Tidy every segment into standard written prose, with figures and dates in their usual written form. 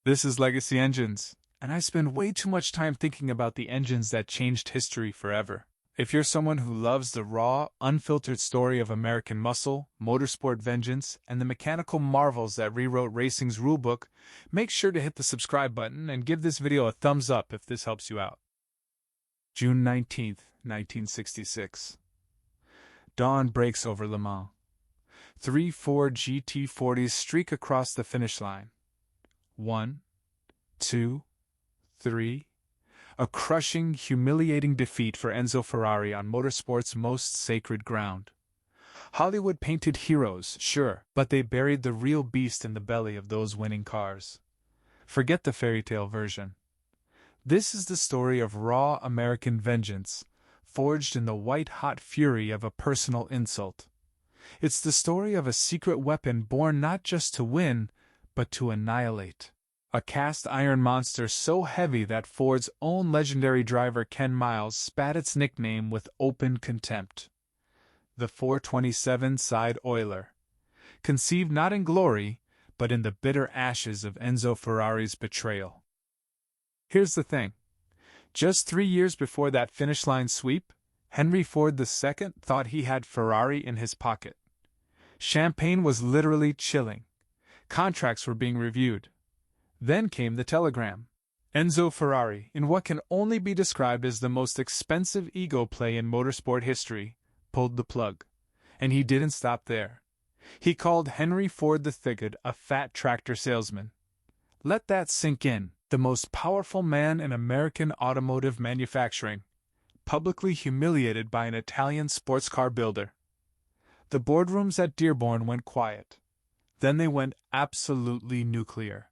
This is Legacy Engines, and I spend way too much time thinking about the engines that changed history forever. If you're someone who loves the raw, unfiltered story of American muscle, motorsport vengeance, and the mechanical marvels that rewrote racing's rulebook, make sure to hit the subscribe button and give this video a thumbs up if this helps you out. June 19th, 1966. Dawn breaks over Le Mans. 3 Ford GT40s streak across the finish line. 1, 2, 3. A crushing, humiliating defeat for Enzo Ferrari on motorsport's most sacred ground. Hollywood painted heroes, sure, but they buried the real beast in the belly of those winning cars. Forget the fairy tale version. This is the story of raw American vengeance, forged in the white-hot fury of a personal insult. It's the story of a secret weapon born not just to win, but to annihilate. A cast-iron monster so heavy that Ford's own legendary driver Ken Miles spat its nickname with open contempt. The 427 side Oiler. Conceived not in glory, but in the bitter ashes of Enzo Ferrari's betrayal. Here's the thing. Just 3 years before that finish line sweep, Henry Ford II thought he had Ferrari in his pocket. Champagne was literally chilling. Contracts were being reviewed. Then came the telegram. Enzo Ferrari, in what can only be described as the most expensive ego play in motorsport history, pulled the plug. And he didn't stop there. He called Henry Ford II a fat tractor salesman. Let that sink in. The most powerful man in American automotive manufacturing, publicly humiliated by an Italian sports car builder. The boardrooms at Dearborn went quiet. Then they went absolutely nuclear.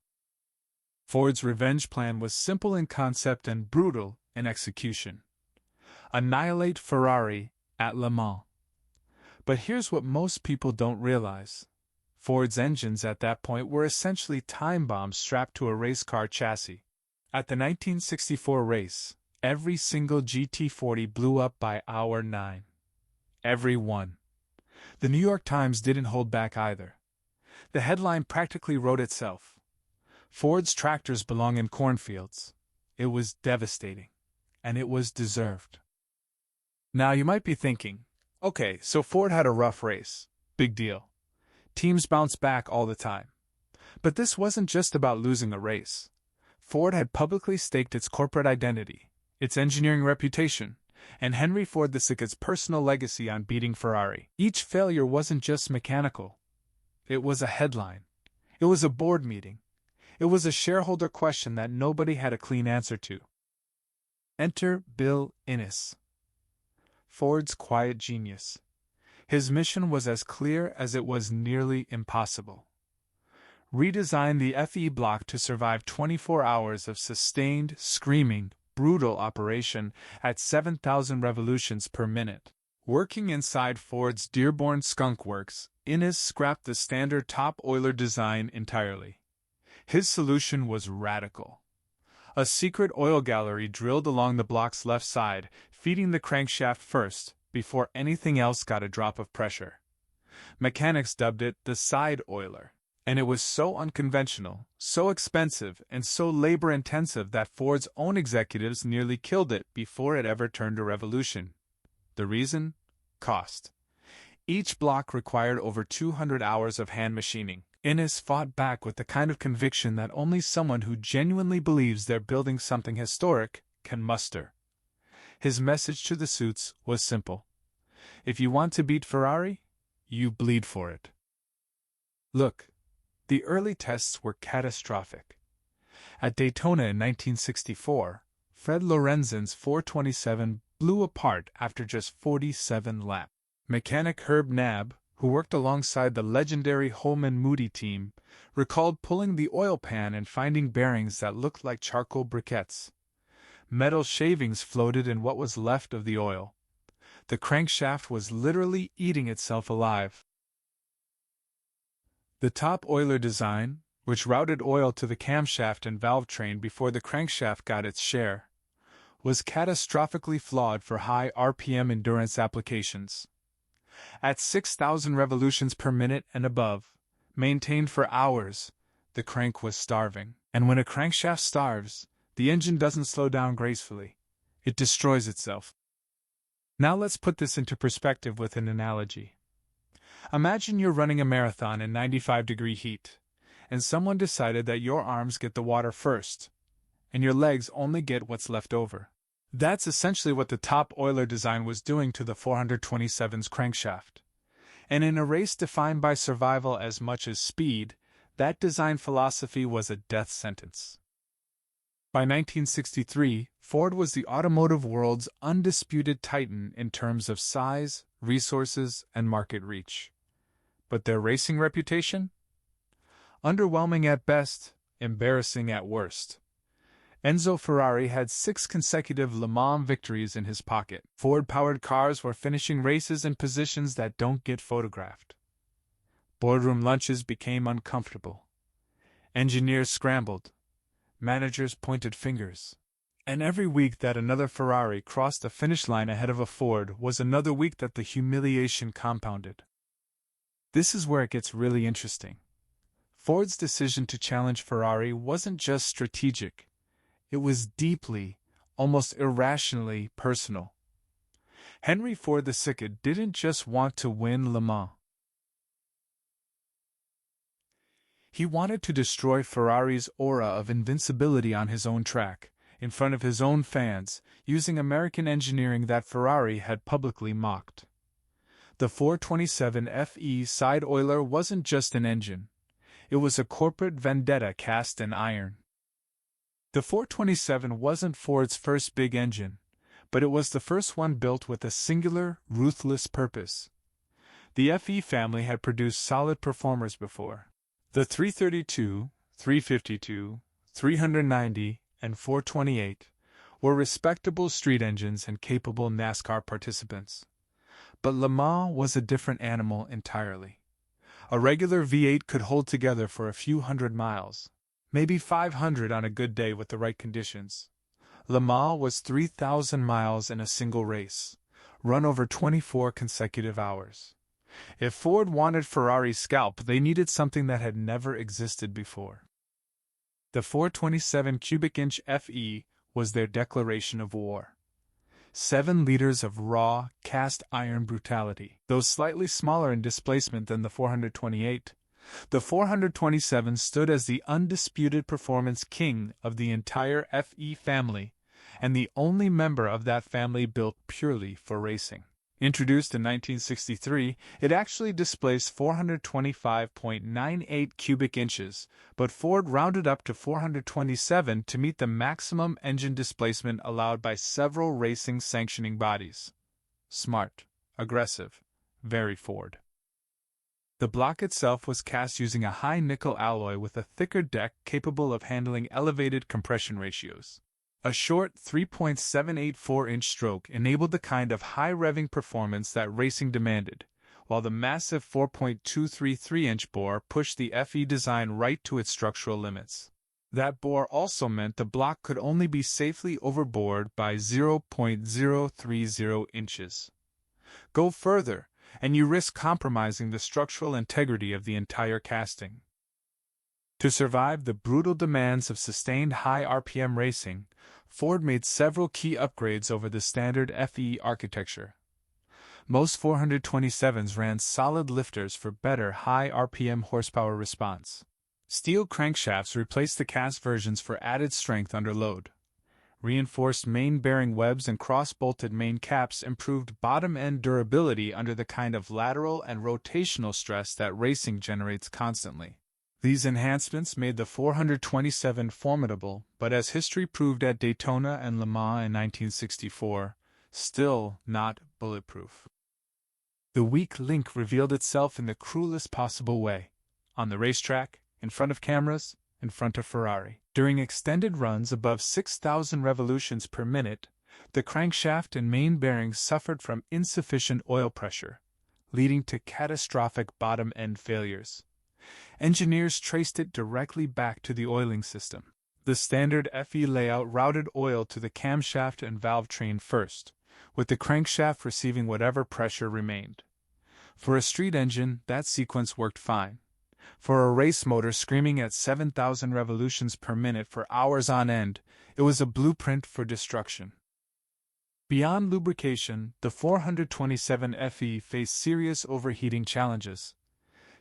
Ford's revenge plan was simple in concept and brutal in execution. Annihilate Ferrari at Le Mans. But here's what most people don't realize. Ford's engines at that point were essentially time bombs strapped to a race car chassis. At the 1964 race, every single GT40 blew up by hour 9. Every one. The New York Times didn't hold back either. The headline practically wrote itself. Ford's tractors belong in cornfields. It was devastating. And it was deserved. Now you might be thinking, okay, so Ford had a rough race. Big deal. Teams bounce back all the time. But this wasn't just about losing a race. Ford had publicly staked its corporate identity, its engineering reputation, and Henry Ford II's personal legacy on beating Ferrari. Each failure wasn't just mechanical. It was a headline. It was a board meeting. It was a shareholder question that nobody had a clean answer to. Enter Bill Innes. Ford's quiet genius. His mission was as clear as it was nearly impossible. Redesign the FE block to survive 24 hours of sustained, screaming, brutal operation at 7,000 revolutions per minute. Working inside Ford's Dearborn Skunk Works, Innes scrapped the standard top Oiler design entirely. His solution was radical. A secret oil gallery drilled along the block's left side, feeding the crankshaft first, before anything else got a drop of pressure. Mechanics dubbed it the side Oiler, and it was so unconventional, so expensive, and so labor-intensive that Ford's own executives nearly killed it before it ever turned a revolution. The reason? Cost. Each block required over 200 hours of hand machining. Innes fought back with the kind of conviction that only someone who genuinely believes they're building something historic can muster. His message to the suits was simple. If you want to beat Ferrari, you bleed for it. Look, the early tests were catastrophic. At Daytona in 1964, Fred Lorenzen's 427 blew apart after just 47 laps. Mechanic Herb Knabb, who worked alongside the legendary Holman Moody team, recalled pulling the oil pan and finding bearings that looked like charcoal briquettes. Metal shavings floated in what was left of the oil. The crankshaft was literally eating itself alive. The top Oiler design, which routed oil to the camshaft and valve train before the crankshaft got its share, was catastrophically flawed for high RPM endurance applications. At 6,000 revolutions per minute and above, maintained for hours, the crank was starving. And when a crankshaft starves, the engine doesn't slow down gracefully. It destroys itself. Now let's put this into perspective with an analogy. Imagine you're running a marathon in 95-degree heat, and someone decided that your arms get the water first, and your legs only get what's left over. That's essentially what the top oiler design was doing to the 427's crankshaft. And in a race defined by survival as much as speed, that design philosophy was a death sentence. By 1963, Ford was the automotive world's undisputed titan in terms of size, resources, and market reach. But their racing reputation? Underwhelming at best, embarrassing at worst. Enzo Ferrari had 6 consecutive Le Mans victories in his pocket. Ford-powered cars were finishing races in positions that don't get photographed. Boardroom lunches became uncomfortable. Engineers scrambled. Managers pointed fingers. And every week that another Ferrari crossed the finish line ahead of a Ford was another week that the humiliation compounded. This is where it gets really interesting. Ford's decision to challenge Ferrari wasn't just strategic. It was deeply, almost irrationally personal. Henry Ford II didn't just want to win Le Mans. He wanted to destroy Ferrari's aura of invincibility on his own track, in front of his own fans, using American engineering that Ferrari had publicly mocked. The 427 FE side oiler wasn't just an engine. It was a corporate vendetta cast in iron. The 427 wasn't Ford's first big engine, but it was the first one built with a singular, ruthless purpose. The FE family had produced solid performers before. The 332, 352, 390, and 428 were respectable street engines and capable NASCAR participants. But Le Mans was a different animal entirely. A regular V8 could hold together for a few hundred miles, maybe 500 on a good day with the right conditions. Le Mans was 3,000 miles in a single race, run over 24 consecutive hours. If Ford wanted Ferrari's scalp, they needed something that had never existed before. The 427 cubic inch FE was their declaration of war. 7 liters of raw, cast iron brutality. Though slightly smaller in displacement than the 428, the 427 stood as the undisputed performance king of the entire FE family, and the only member of that family built purely for racing. Introduced in 1963, it actually displaced 425.98 cubic inches, but Ford rounded up to 427 to meet the maximum engine displacement allowed by several racing sanctioning bodies. Smart, aggressive, very Ford. The block itself was cast using a high-nickel alloy with a thicker deck capable of handling elevated compression ratios. A short 3.784-inch stroke enabled the kind of high-revving performance that racing demanded, while the massive 4.233-inch bore pushed the FE design right to its structural limits. That bore also meant the block could only be safely overbored by 0.030 inches. Go further, and you risk compromising the structural integrity of the entire casting. To survive the brutal demands of sustained high RPM racing, Ford made several key upgrades over the standard FE architecture. Most 427s ran solid lifters for better high RPM horsepower response. Steel crankshafts replaced the cast versions for added strength under load. Reinforced main bearing webs and cross-bolted main caps improved bottom-end durability under the kind of lateral and rotational stress that racing generates constantly. These enhancements made the 427 formidable, but as history proved at Daytona and Le Mans in 1964, still not bulletproof. The weak link revealed itself in the cruelest possible way: on the racetrack, in front of cameras, in front of Ferrari. During extended runs above 6,000 revolutions per minute, the crankshaft and main bearings suffered from insufficient oil pressure, leading to catastrophic bottom-end failures. Engineers traced it directly back to the oiling system. The standard FE layout routed oil to the camshaft and valve train first, with the crankshaft receiving whatever pressure remained. For a street engine, that sequence worked fine. For a race motor screaming at 7,000 revolutions per minute for hours on end, it was a blueprint for destruction. Beyond lubrication, the 427FE faced serious overheating challenges.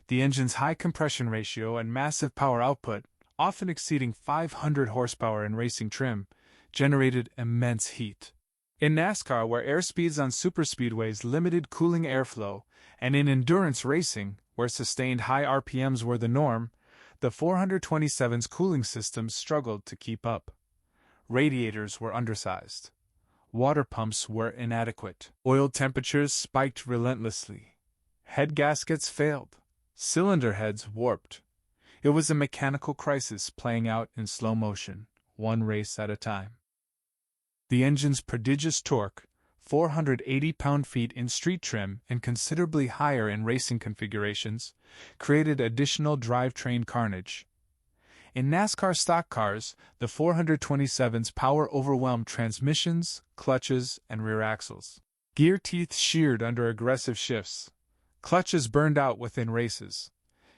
The engine's high compression ratio and massive power output, often exceeding 500 horsepower in racing trim, generated immense heat. In NASCAR, where airspeeds on superspeedways limited cooling airflow, and in endurance racing, where sustained high RPMs were the norm, the 427's cooling systems struggled to keep up. Radiators were undersized. Water pumps were inadequate. Oil temperatures spiked relentlessly. Head gaskets failed. Cylinder heads warped. It was a mechanical crisis playing out in slow motion, one race at a time. The engine's prodigious torque, 480 pound-feet in street trim and considerably higher in racing configurations, created additional drivetrain carnage. In NASCAR stock cars, the 427's power overwhelmed transmissions, clutches, and rear axles. Gear teeth sheared under aggressive shifts. Clutches burned out within races.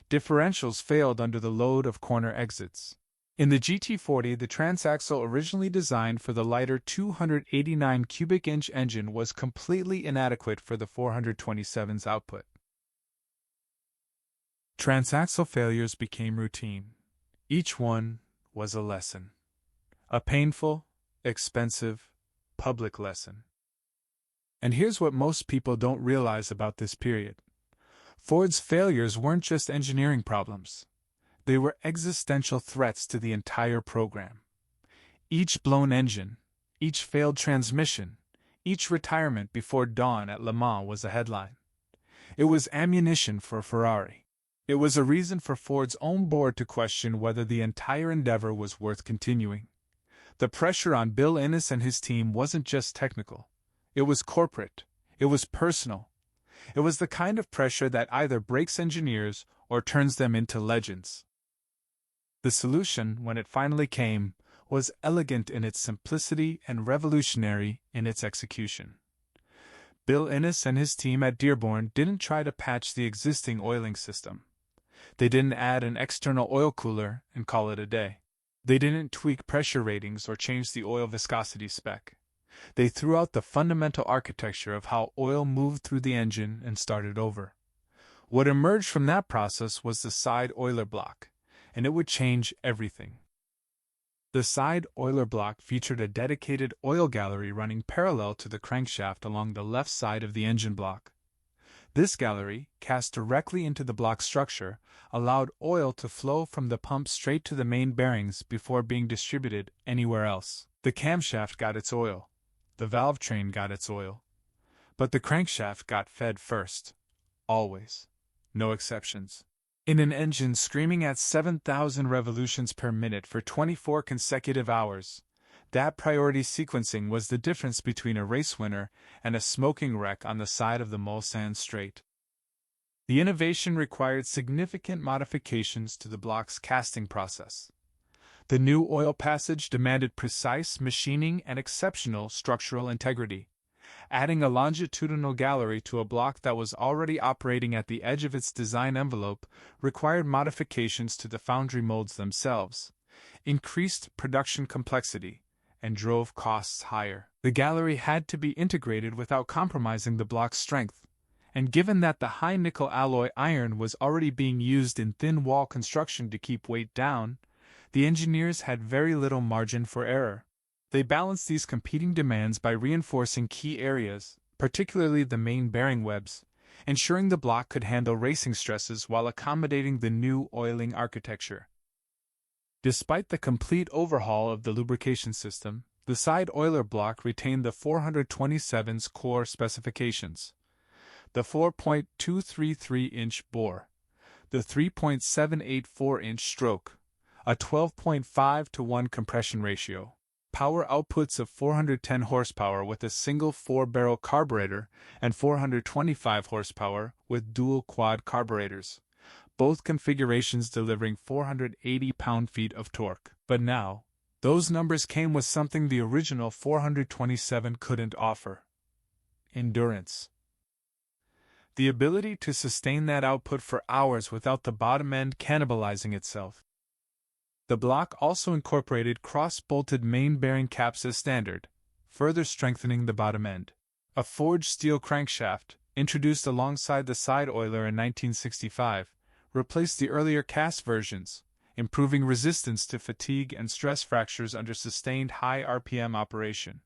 Differentials failed under the load of corner exits. In the GT40, the transaxle originally designed for the lighter 289 cubic inch engine was completely inadequate for the 427's output. Transaxle failures became routine. Each one was a lesson. A painful, expensive, public lesson. And here's what most people don't realize about this period. Ford's failures weren't just engineering problems. They were existential threats to the entire program. Each blown engine, each failed transmission, each retirement before dawn at Le Mans was a headline. It was ammunition for Ferrari. It was a reason for Ford's own board to question whether the entire endeavor was worth continuing. The pressure on Bill Innes and his team wasn't just technical. It was corporate. It was personal. It was the kind of pressure that either breaks engineers or turns them into legends. The solution, when it finally came, was elegant in its simplicity and revolutionary in its execution. Bill Innes and his team at Dearborn didn't try to patch the existing oiling system. They didn't add an external oil cooler and call it a day. They didn't tweak pressure ratings or change the oil viscosity spec. They threw out the fundamental architecture of how oil moved through the engine and started over. What emerged from that process was the side oiler block, and it would change everything. The side oiler block featured a dedicated oil gallery running parallel to the crankshaft along the left side of the engine block. This gallery, cast directly into the block structure, allowed oil to flow from the pump straight to the main bearings before being distributed anywhere else. The camshaft got its oil. The valve train got its oil. But the crankshaft got fed first. Always. No exceptions. In an engine screaming at 7,000 revolutions per minute for 24 consecutive hours, that priority sequencing was the difference between a race winner and a smoking wreck on the side of the Mulsanne Straight. The innovation required significant modifications to the block's casting process. The new oil passage demanded precise machining and exceptional structural integrity. Adding a longitudinal gallery to a block that was already operating at the edge of its design envelope required modifications to the foundry molds themselves, increased production complexity, and drove costs higher. The gallery had to be integrated without compromising the block's strength, and given that the high nickel alloy iron was already being used in thin wall construction to keep weight down, the engineers had very little margin for error. They balanced these competing demands by reinforcing key areas, particularly the main bearing webs, ensuring the block could handle racing stresses while accommodating the new oiling architecture. Despite the complete overhaul of the lubrication system, the side oiler block retained the 427's core specifications: the 4.233-inch bore, the 3.784-inch stroke, a 12.5-to-1 compression ratio, power outputs of 410 horsepower with a single 4-barrel carburetor and 425 horsepower with dual quad carburetors, both configurations delivering 480 pound-feet of torque. But now, those numbers came with something the original 427 couldn't offer: endurance. The ability to sustain that output for hours without the bottom end cannibalizing itself. The block also incorporated cross-bolted main bearing caps as standard, further strengthening the bottom end. A forged steel crankshaft, introduced alongside the side oiler in 1965, replaced the earlier cast versions, improving resistance to fatigue and stress fractures under sustained high RPM operation.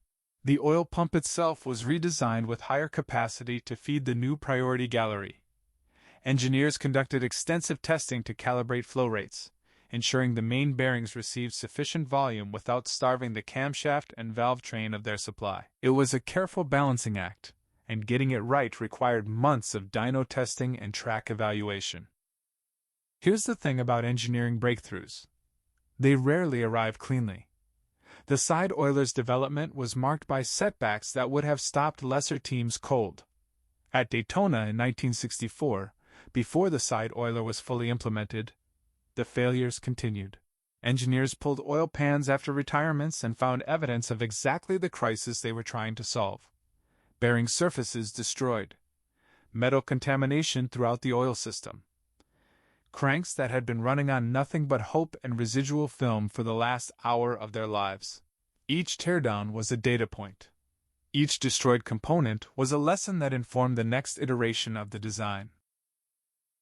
The oil pump itself was redesigned with higher capacity to feed the new priority gallery. Engineers conducted extensive testing to calibrate flow rates, ensuring the main bearings received sufficient volume without starving the camshaft and valve train of their supply. It was a careful balancing act, and getting it right required months of dyno testing and track evaluation. Here's the thing about engineering breakthroughs. They rarely arrive cleanly. The side oiler's development was marked by setbacks that would have stopped lesser teams cold. At Daytona in 1964, before the side oiler was fully implemented, the failures continued. Engineers pulled oil pans after retirements and found evidence of exactly the crisis they were trying to solve. Bearing surfaces destroyed. Metal contamination throughout the oil system. Cranks that had been running on nothing but hope and residual film for the last hour of their lives. Each teardown was a data point. Each destroyed component was a lesson that informed the next iteration of the design.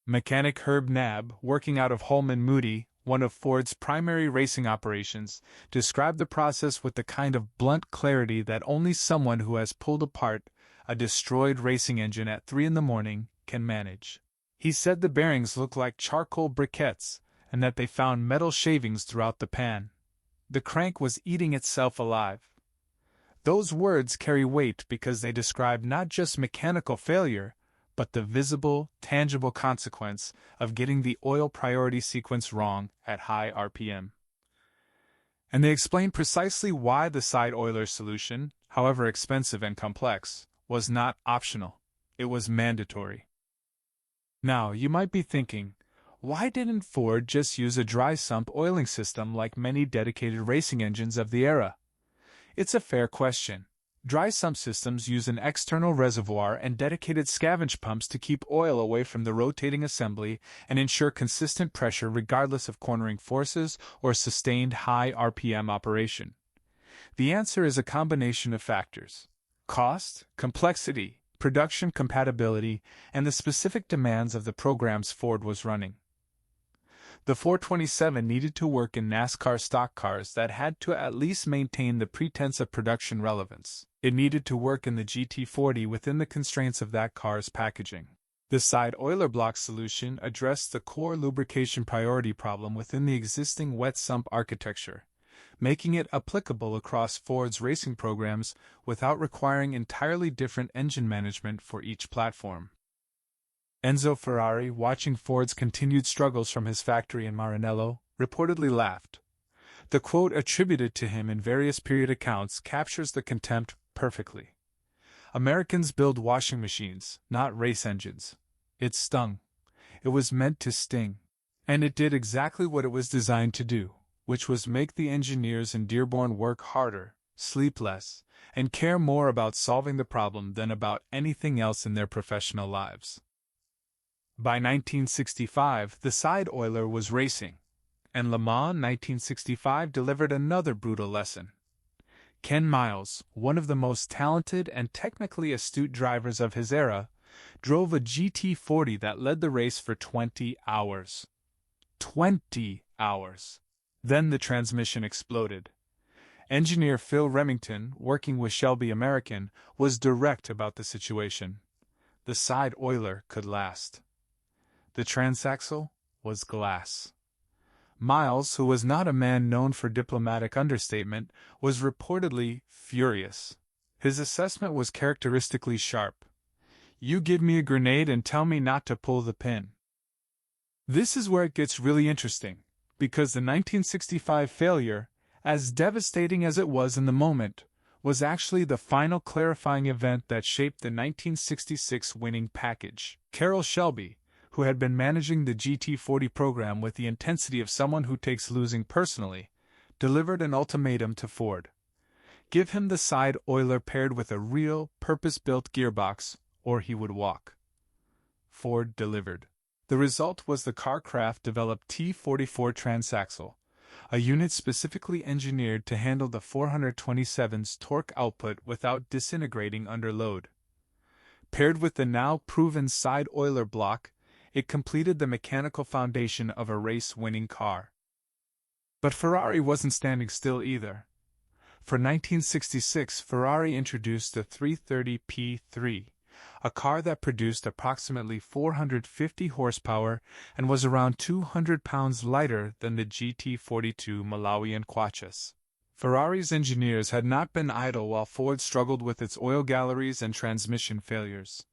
Mechanic Herb Knabb, working out of Holman Moody, one of Ford's primary racing operations, described the process with the kind of blunt clarity that only someone who has pulled apart a destroyed racing engine at 3 a.m. can manage. He said the bearings looked like charcoal briquettes, and that they found metal shavings throughout the pan. The crank was eating itself alive. Those words carry weight because they describe not just mechanical failure, but the visible, tangible consequence of getting the oil priority sequence wrong at high RPM. And they explain precisely why the side oiler solution, however expensive and complex, was not optional. It was mandatory. Now, you might be thinking, why didn't Ford just use a dry sump oiling system like many dedicated racing engines of the era? It's a fair question. Dry sump systems use an external reservoir and dedicated scavenge pumps to keep oil away from the rotating assembly and ensure consistent pressure regardless of cornering forces or sustained high RPM operation. The answer is a combination of factors: cost, complexity, production compatibility, and the specific demands of the programs Ford was running. The 427 needed to work in NASCAR stock cars that had to at least maintain the pretense of production relevance. It needed to work in the GT40 within the constraints of that car's packaging. The side oiler block solution addressed the core lubrication priority problem within the existing wet sump architecture, making it applicable across Ford's racing programs without requiring entirely different engine management for each platform. Enzo Ferrari, watching Ford's continued struggles from his factory in Maranello, reportedly laughed. The quote attributed to him in various period accounts captures the contempt perfectly. Americans build washing machines, not race engines. It stung. It was meant to sting. And it did exactly what it was designed to do, which was make the engineers in Dearborn work harder, sleep less, and care more about solving the problem than about anything else in their professional lives. By 1965, the side oiler was racing, and Le Mans 1965 delivered another brutal lesson. Ken Miles, one of the most talented and technically astute drivers of his era, drove a GT40 that led the race for 20 hours. 20 hours! Then the transmission exploded. Engineer Phil Remington, working with Shelby American, was direct about the situation. The side oiler could last. The transaxle was glass. Miles, who was not a man known for diplomatic understatement, was reportedly furious. His assessment was characteristically sharp. "You give me a grenade and tell me not to pull the pin." This is where it gets really interesting, because the 1965 failure, as devastating as it was in the moment, was actually the final clarifying event that shaped the 1966 winning package. Carroll Shelby, who had been managing the GT40 program with the intensity of someone who takes losing personally, delivered an ultimatum to Ford. Give him the side oiler paired with a real, purpose-built gearbox, or he would walk. Ford delivered. The result was the Carcraft-developed T44 transaxle, a unit specifically engineered to handle the 427's torque output without disintegrating under load. Paired with the now proven side oiler block, it completed the mechanical foundation of a race-winning car. But Ferrari wasn't standing still either. For 1966, Ferrari introduced the 330 P3, a car that produced approximately 450 horsepower and was around 200 pounds lighter than the GT42 Malawian Quachas. Ferrari's engineers had not been idle while Ford struggled with its oil galleries and transmission failures.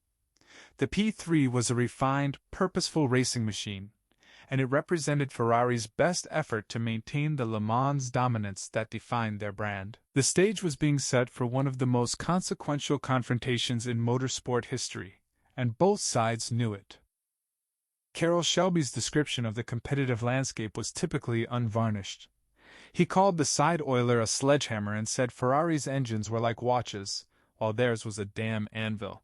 The P3 was a refined, purposeful racing machine, and it represented Ferrari's best effort to maintain the Le Mans dominance that defined their brand. The stage was being set for one of the most consequential confrontations in motorsport history, and both sides knew it. Carroll Shelby's description of the competitive landscape was typically unvarnished. He called the side oiler a sledgehammer and said Ferrari's engines were like watches, while theirs was a damn anvil.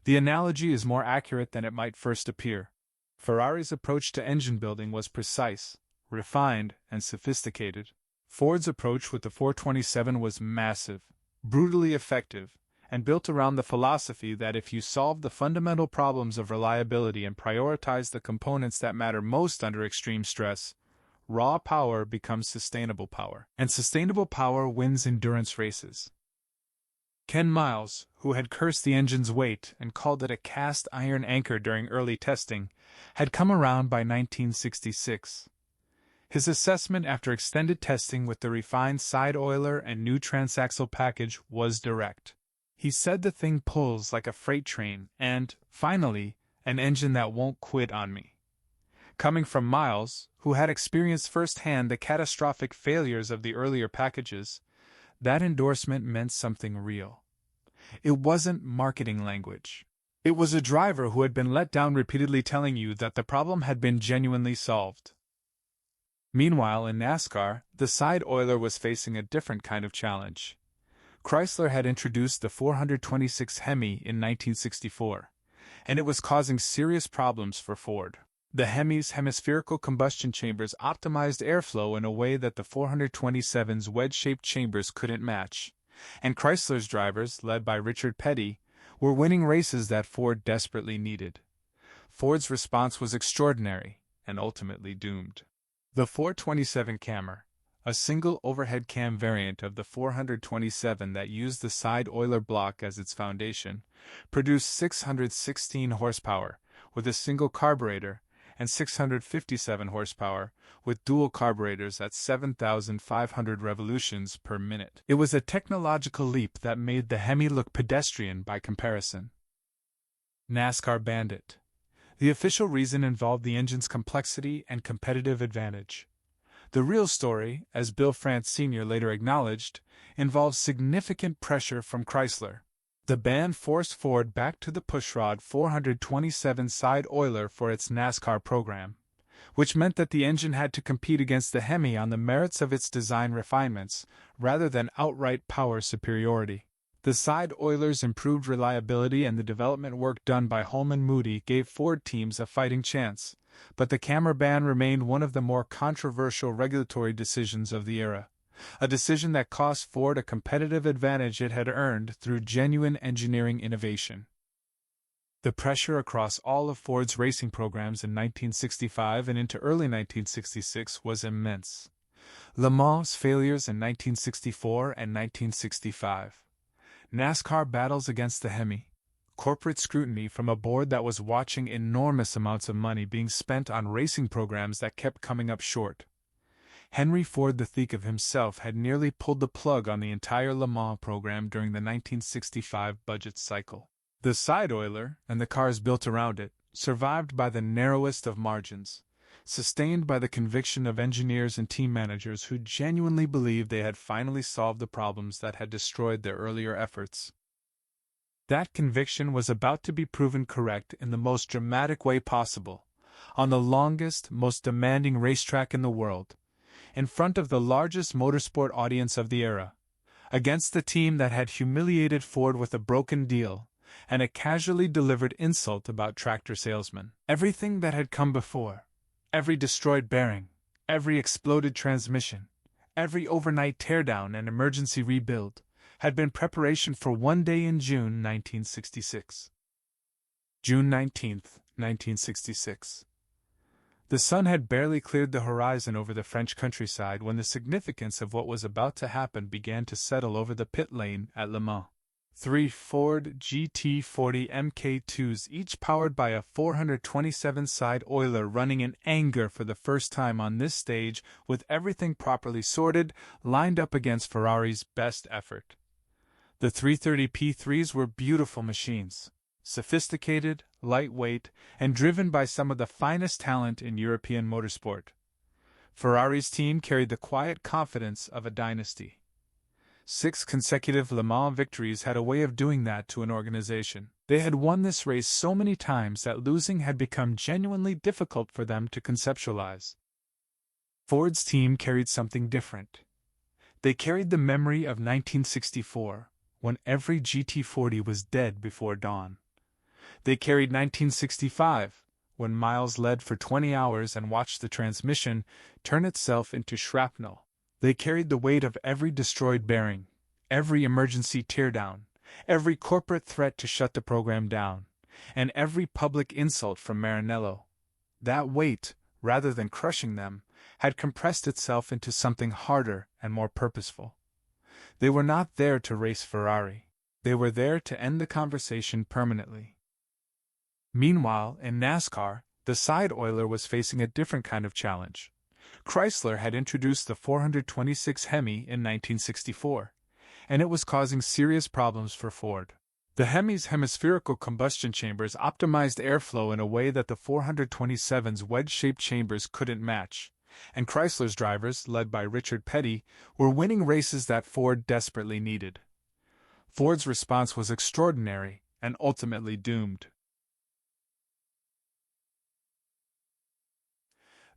The analogy is more accurate than it might first appear. Ferrari's approach to engine building was precise, refined, and sophisticated. Ford's approach with the 427 was massive, brutally effective, and built around the philosophy that if you solve the fundamental problems of reliability and prioritize the components that matter most under extreme stress, raw power becomes sustainable power, and sustainable power wins endurance races. Ken Miles, who had cursed the engine's weight and called it a cast iron anchor during early testing, had come around by 1966. His assessment after extended testing with the refined side oiler and new transaxle package was direct. He said the thing pulls like a freight train and, finally, an engine that won't quit on me. Coming from Miles, who had experienced firsthand the catastrophic failures of the earlier packages, that endorsement meant something real. It wasn't marketing language. It was a driver who had been let down repeatedly telling you that the problem had been genuinely solved. Meanwhile, in NASCAR, the side oiler was facing a different kind of challenge. Chrysler had introduced the 426 Hemi in 1964, and it was causing serious problems for Ford. The Hemi's hemispherical combustion chambers optimized airflow in a way that the 427's wedge-shaped chambers couldn't match, and Chrysler's drivers, led by Richard Petty, were winning races that Ford desperately needed. Ford's response was extraordinary, and ultimately doomed. The 427 Cammer, a single overhead cam variant of the 427 that used the side oiler block as its foundation, produced 616 horsepower, with a single carburetor, and 657 horsepower, with dual carburetors at 7,500 revolutions per minute. It was a technological leap that made the Hemi look pedestrian by comparison. NASCAR banned it. The official reason involved the engine's complexity and competitive advantage. The real story, as Bill France Sr. later acknowledged, involved significant pressure from Chrysler. The ban forced Ford back to the pushrod 427 side oiler for its NASCAR program, which meant that the engine had to compete against the Hemi on the merits of its design refinements, rather than outright power superiority. The side oiler's improved reliability and the development work done by Holman Moody gave Ford teams a fighting chance, but the camera ban remained one of the more controversial regulatory decisions of the era. A decision that cost Ford a competitive advantage it had earned through genuine engineering innovation. The pressure across all of Ford's racing programs in 1965 and into early 1966 was immense. Le Mans' failures in 1964 and 1965. NASCAR battles against the Hemi. Corporate scrutiny from a board that was watching enormous amounts of money being spent on racing programs that kept coming up short. Henry Ford the Thief himself had nearly pulled the plug on the entire Le Mans program during the 1965 budget cycle. The side oiler, and the cars built around it, survived by the narrowest of margins, sustained by the conviction of engineers and team managers who genuinely believed they had finally solved the problems that had destroyed their earlier efforts. That conviction was about to be proven correct in the most dramatic way possible, on the longest, most demanding racetrack in the world, in front of the largest motorsport audience of the era, against the team that had humiliated Ford with a broken deal, and a casually delivered insult about tractor salesmen. Everything that had come before, every destroyed bearing, every exploded transmission, every overnight teardown and emergency rebuild, had been preparation for one day in June 1966. June 19th, 1966. The sun had barely cleared the horizon over the French countryside when the significance of what was about to happen began to settle over the pit lane at Le Mans. 3 Ford GT40 Mk2s, each powered by a 427-side oiler, running in anger for the first time on this stage, with everything properly sorted, lined up against Ferrari's best effort. The 330 P3s were beautiful machines, sophisticated, lightweight, and driven by some of the finest talent in European motorsport. Ferrari's team carried the quiet confidence of a dynasty. 6 consecutive Le Mans victories had a way of doing that to an organization. They had won this race so many times that losing had become genuinely difficult for them to conceptualize. Ford's team carried something different. They carried the memory of 1964, when every GT40 was dead before dawn. They carried 1965, when Miles led for 20 hours and watched the transmission turn itself into shrapnel. They carried the weight of every destroyed bearing, every emergency teardown, every corporate threat to shut the program down, and every public insult from Maranello. That weight, rather than crushing them, had compressed itself into something harder and more purposeful. They were not there to race Ferrari. They were there to end the conversation permanently. Meanwhile, in NASCAR, the side oiler was facing a different kind of challenge. Chrysler had introduced the 426 Hemi in 1964, and it was causing serious problems for Ford. The Hemi's hemispherical combustion chambers optimized airflow in a way that the 427's wedge-shaped chambers couldn't match, and Chrysler's drivers, led by Richard Petty, were winning races that Ford desperately needed. Ford's response was extraordinary and ultimately doomed.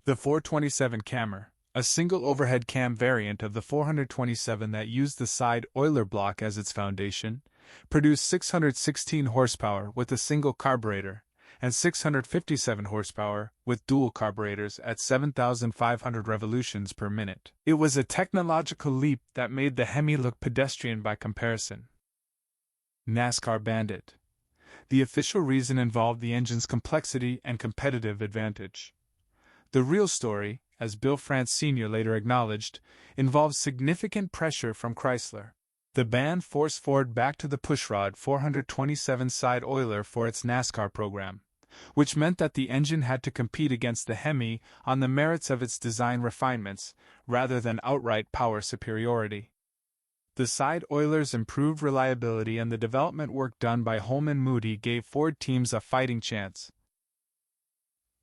The 427 Cammer, a single overhead cam variant of the 427 that used the side oiler block as its foundation, produced 616 horsepower with a single carburetor, and 657 horsepower with dual carburetors at 7,500 revolutions per minute. It was a technological leap that made the Hemi look pedestrian by comparison. NASCAR banned it. The official reason involved the engine's complexity and competitive advantage. The real story, as Bill France Sr. later acknowledged, involves significant pressure from Chrysler. The ban forced Ford back to the pushrod 427 side oiler for its NASCAR program, which meant that the engine had to compete against the Hemi on the merits of its design refinements, rather than outright power superiority. The side oiler's improved reliability and the development work done by Holman Moody gave Ford teams a fighting chance.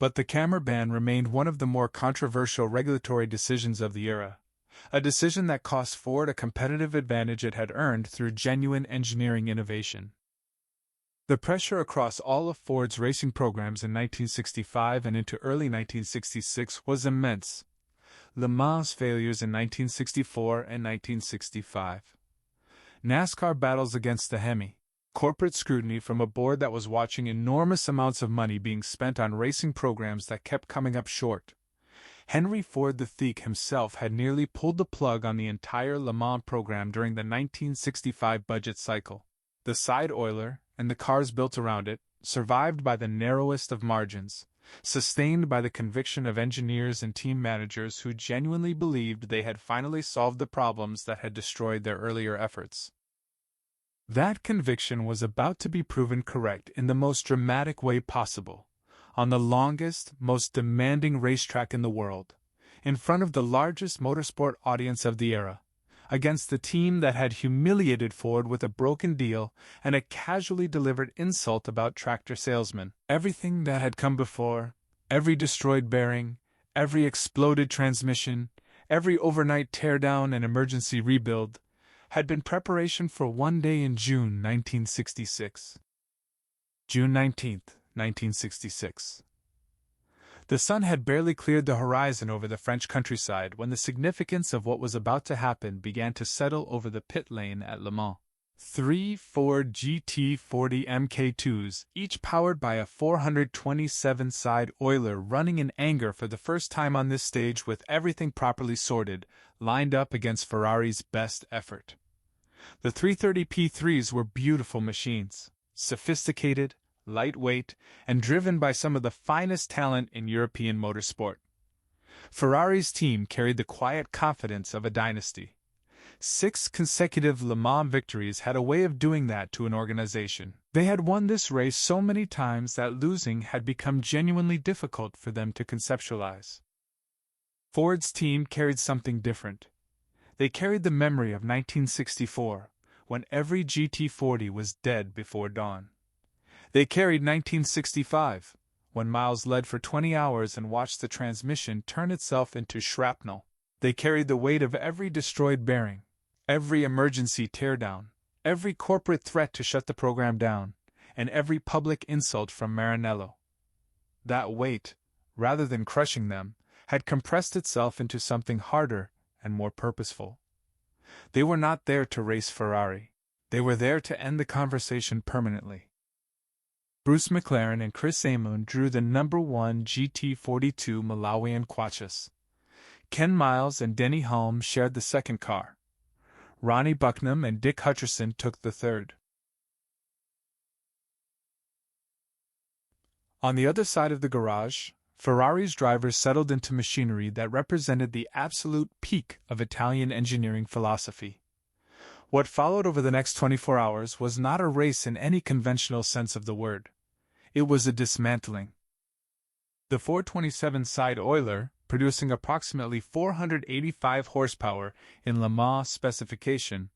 But the camera ban remained one of the more controversial regulatory decisions of the era, a decision that cost Ford a competitive advantage it had earned through genuine engineering innovation. The pressure across all of Ford's racing programs in 1965 and into early 1966 was immense. Le Mans' failures in 1964 and 1965. NASCAR battles against the Hemi. Corporate scrutiny from a board that was watching enormous amounts of money being spent on racing programs that kept coming up short. Henry Ford the Thief himself had nearly pulled the plug on the entire Le Mans program during the 1965 budget cycle. The side oiler, and the cars built around it, survived by the narrowest of margins, sustained by the conviction of engineers and team managers who genuinely believed they had finally solved the problems that had destroyed their earlier efforts. That conviction was about to be proven correct in the most dramatic way possible, on the longest, most demanding racetrack in the world, in front of the largest motorsport audience of the era, against the team that had humiliated Ford with a broken deal and a casually delivered insult about tractor salesmen. Everything that had come before, every destroyed bearing, every exploded transmission, every overnight teardown and emergency rebuild, had been preparation for one day in June 1966. June 19th, 1966. The sun had barely cleared the horizon over the French countryside when the significance of what was about to happen began to settle over the pit lane at Le Mans. Three Ford GT40 MK2s, each powered by a 427 side oiler, running in anger for the first time on this stage with everything properly sorted, lined up against Ferrari's best effort. The 330 P3s were beautiful machines, sophisticated, lightweight, and driven by some of the finest talent in European motorsport. Ferrari's team carried the quiet confidence of a dynasty. 6 consecutive Le Mans victories had a way of doing that to an organization. They had won this race so many times that losing had become genuinely difficult for them to conceptualize. Ford's team carried something different. They carried the memory of 1964, when every GT40 was dead before dawn. They carried 1965, when Miles led for 20 hours and watched the transmission turn itself into shrapnel. They carried the weight of every destroyed bearing, every emergency teardown, every corporate threat to shut the program down, and every public insult from Maranello. That weight, rather than crushing them, had compressed itself into something harder and more purposeful. They were not there to race Ferrari. They were there to end the conversation permanently. Bruce McLaren and Chris Amon drew the number 1 GT42 Malawian Quachas. Ken Miles and Denny Hulme shared the second car. Ronnie Bucknam and Dick Hutcherson took the third. On the other side of the garage, Ferrari's drivers settled into machinery that represented the absolute peak of Italian engineering philosophy. What followed over the next 24 hours was not a race in any conventional sense of the word. It was a dismantling. The 427 side oiler, producing approximately 485 horsepower in Le Mans specification,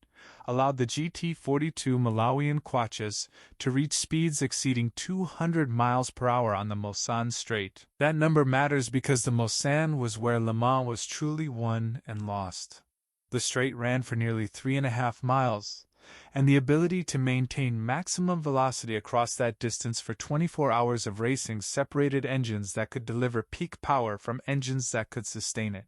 allowed the GT42 Malawian Quachas to reach speeds exceeding 200 miles per hour on the Mulsanne Straight. That number matters because the Mulsanne was where Le Mans was truly won and lost. The straight ran for nearly 3.5 miles, and the ability to maintain maximum velocity across that distance for 24 hours of racing separated engines that could deliver peak power from engines that could sustain it.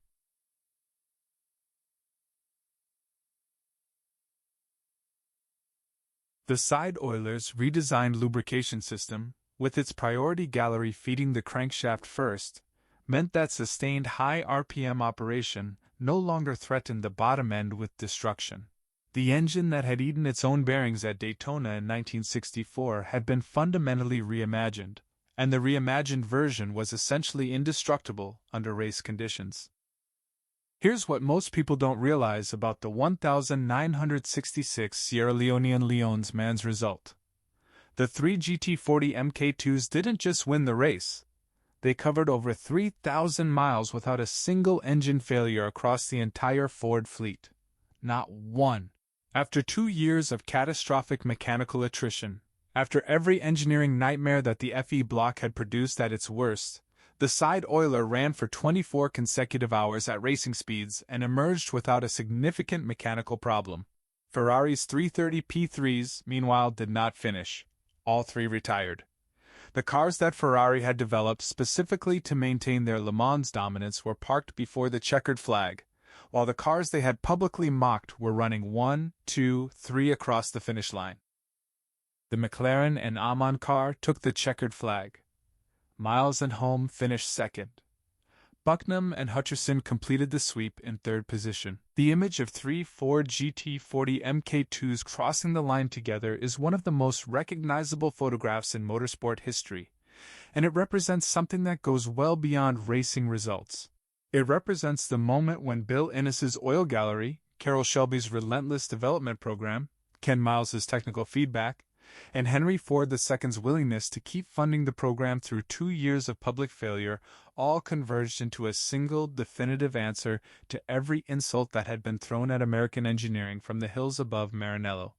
The side oiler's redesigned lubrication system, with its priority gallery feeding the crankshaft first, meant that sustained high RPM operation no longer threatened the bottom end with destruction. The engine that had eaten its own bearings at Daytona in 1964 had been fundamentally reimagined, and the reimagined version was essentially indestructible under race conditions. Here's what most people don't realize about the 1966 Sierra Leonean Leons man's result. The 3 GT40 MK2s didn't just win the race. They covered over 3,000 miles without a single engine failure across the entire Ford fleet. Not one. After 2 years of catastrophic mechanical attrition, after every engineering nightmare that the FE block had produced at its worst, the side oiler ran for 24 consecutive hours at racing speeds and emerged without a significant mechanical problem. Ferrari's 330 P3s, meanwhile, did not finish. All 3 retired. The cars that Ferrari had developed specifically to maintain their Le Mans dominance were parked before the checkered flag, while the cars they had publicly mocked were running 1, 2, 3 across the finish line. The McLaren and Amon car took the checkered flag. Miles and Hulme finished second. Bucknam and Hutcherson completed the sweep in third position. The image of 3 Ford GT40 MK2s crossing the line together is one of the most recognizable photographs in motorsport history, and it represents something that goes well beyond racing results. It represents the moment when Bill Innes's oil gallery, Carroll Shelby's relentless development program, Ken Miles's technical feedback, and Henry Ford II's willingness to keep funding the program through 2 years of public failure all converged into a single definitive answer to every insult that had been thrown at American engineering from the hills above Maranello.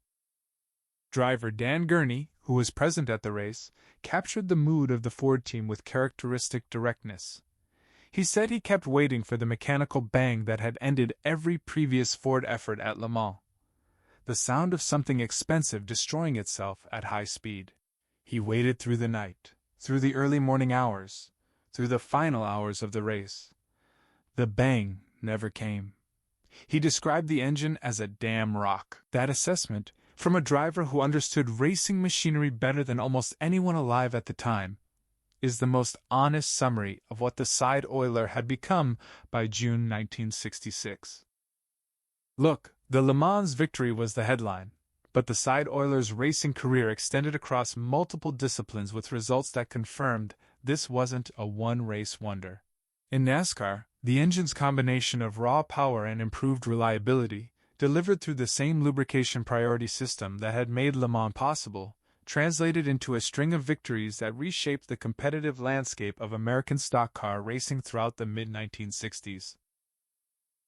Driver Dan Gurney, who was present at the race, captured the mood of the Ford team with characteristic directness. He said he kept waiting for the mechanical bang that had ended every previous Ford effort at Le Mans. The sound of something expensive destroying itself at high speed. He waited through the night, through the early morning hours, through the final hours of the race. The bang never came. He described the engine as a damn rock. That assessment, From a driver who understood racing machinery better than almost anyone alive at the time, is the most honest summary of what the side oiler had become by June 1966. Look, the Le Mans victory was the headline, but the side oiler's racing career extended across multiple disciplines with results that confirmed this wasn't a one-race wonder. In NASCAR, the engine's combination of raw power and improved reliability, delivered through the same lubrication priority system that had made Le Mans possible, translated into a string of victories that reshaped the competitive landscape of American stock car racing throughout the mid-1960s.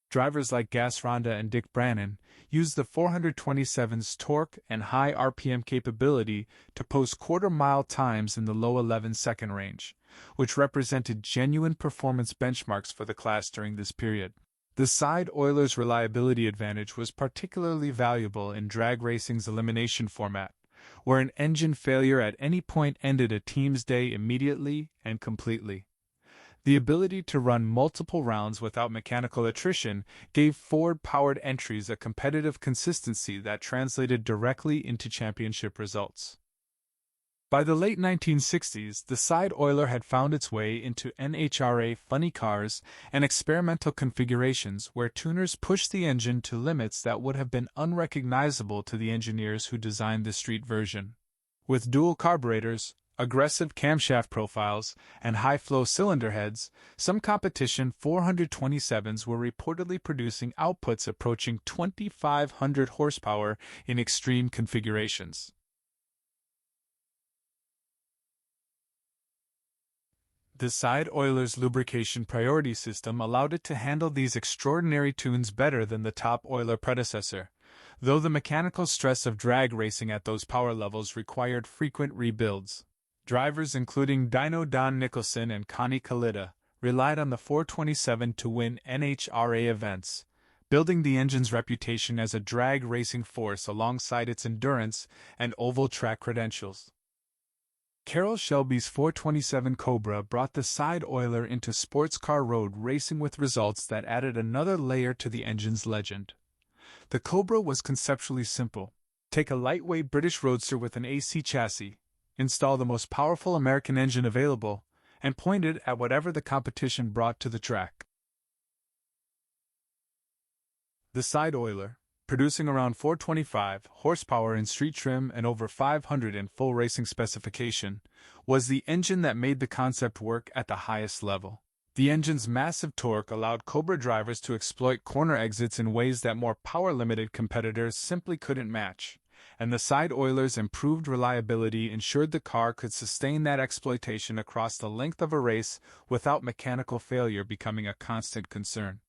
Drivers like Gas Ronda and Dick Brannon used the 427's torque and high RPM capability to post quarter-mile times in the low 11-second range, which represented genuine performance benchmarks for the class during this period. The side oiler's reliability advantage was particularly valuable in drag racing's elimination format, where an engine failure at any point ended a team's day immediately and completely. The ability to run multiple rounds without mechanical attrition gave Ford-powered entries a competitive consistency that translated directly into championship results. By the late 1960s, the side oiler had found its way into NHRA funny cars and experimental configurations where tuners pushed the engine to limits that would have been unrecognizable to the engineers who designed the street version. With dual carburetors, aggressive camshaft profiles, and high-flow cylinder heads, some competition 427s were reportedly producing outputs approaching 2,500 horsepower in extreme configurations. The side oiler's lubrication priority system allowed it to handle these extraordinary tunes better than the top oiler predecessor, though the mechanical stress of drag racing at those power levels required frequent rebuilds. Drivers including Dino Don Nicholson and Connie Kalitta relied on the 427 to win NHRA events, building the engine's reputation as a drag racing force alongside its endurance and oval track credentials. Carroll Shelby's 427 Cobra brought the side oiler into sports car road racing with results that added another layer to the engine's legend. The Cobra was conceptually simple. Take a lightweight British roadster with an AC chassis, install the most powerful American engine available, and point it at whatever the competition brought to the track. The side oiler, producing around 425 horsepower in street trim and over 500 in full racing specification, was the engine that made the concept work at the highest level. The engine's massive torque allowed Cobra drivers to exploit corner exits in ways that more power-limited competitors simply couldn't match, and the side oiler's improved reliability ensured the car could sustain that exploitation across the length of a race without mechanical failure becoming a constant concern.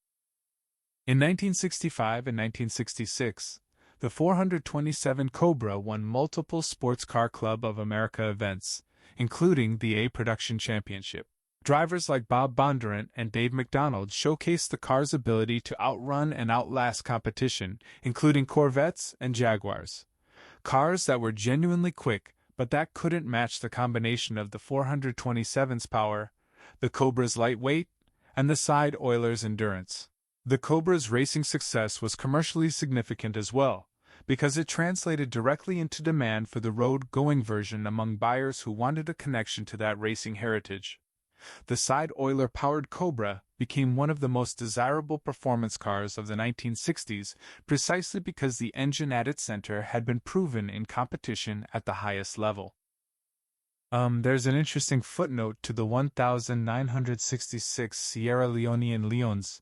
In 1965 and 1966, the 427 Cobra won multiple Sports Car Club of America events, including the A Production Championship. Drivers like Bob Bondurant and Dave McDonald showcased the car's ability to outrun and outlast competition, including Corvettes and Jaguars. Cars that were genuinely quick, but that couldn't match the combination of the 427's power, the Cobra's lightweight, and the side oiler's endurance. The Cobra's racing success was commercially significant as well, because it translated directly into demand for the road-going version among buyers who wanted a connection to that racing heritage. The side oiler-powered Cobra became one of the most desirable performance cars of the 1960s precisely because the engine at its center had been proven in competition at the highest level. There's an interesting footnote to the 1966 Sierra Leonean Leon's